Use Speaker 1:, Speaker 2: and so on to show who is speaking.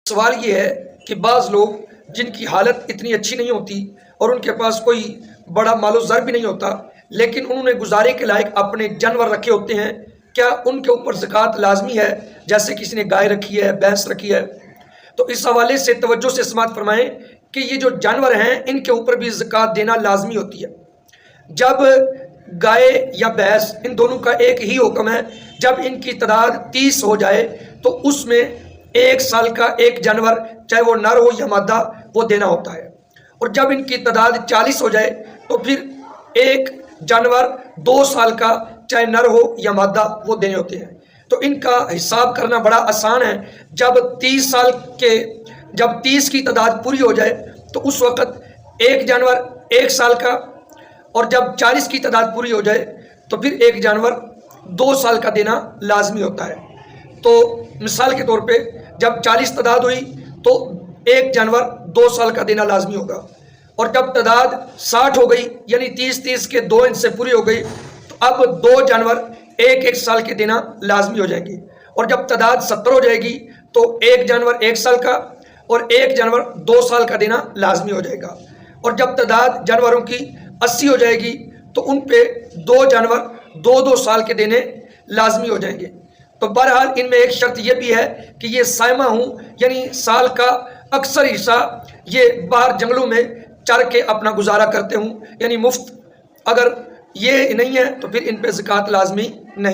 Speaker 1: سوال یہ ہے کہ بعض لوگ جن کی حالت اتنی اچھی نہیں ہوتی اور ان کے پاس کوئی بڑا مال و زر بھی نہیں ہوتا، لیکن انہوں نے گزارے کے لائق اپنے جانور رکھے ہوتے ہیں، کیا ان کے اوپر زکوٰۃ لازمی ہے؟ جیسے کسی نے گائے رکھی ہے، بھینس رکھی ہے، تو اس حوالے سے توجہ سے سماعت فرمائیں کہ یہ جو جانور ہیں ان کے اوپر بھی زکوٰۃ دینا لازمی ہوتی ہے۔ جب گائے یا بھینس ان دونوں کا ایک ہی حکم ہے، جب ان کی تعداد 30 ہو جائے تو اس میں 1 سال کا ایک جانور، چاہے وہ نر ہو یا مادہ، وہ دینا ہوتا ہے، اور جب ان کی تعداد 40 ہو جائے تو پھر ایک جانور 2 سال کا، چاہے نر ہو یا مادہ، وہ دینے ہوتے ہیں۔ تو ان کا حساب کرنا بڑا آسان ہے۔ جب 30 کی تعداد پوری ہو جائے تو اس وقت ایک جانور 1 سال کا، اور جب 40 کی تعداد پوری ہو جائے تو پھر ایک جانور 2 سال کا دینا لازمی ہوتا ہے۔ تو مثال کے طور پہ جب 40 تعداد ہوئی تو ایک جانور 2 سال کا دینا لازمی ہوگا، اور جب تعداد 60 ہو گئی، یعنی 30 کے 2 سے پوری ہو گئی، تو اب 2 جانور 1 سال کے دینا لازمی ہو جائیں گے، اور جب تعداد 70 ہو جائے گی تو ایک جانور 1 سال کا اور ایک جانور 2 سال کا دینا لازمی ہو جائے گا، اور جب تعداد جانوروں کی 80 ہو جائے گی تو ان پہ 2 جانور 2 سال کے دینے لازمی ہو جائیں گے۔ تو بہرحال ان میں ایک شرط یہ بھی ہے کہ یہ سائمہ ہوں، یعنی سال کا اکثر حصہ یہ باہر جنگلوں میں چر کے اپنا گزارا کرتے ہوں، یعنی مفت۔ اگر یہ نہیں ہے تو پھر ان پہ زکوٰۃ لازمی نہیں۔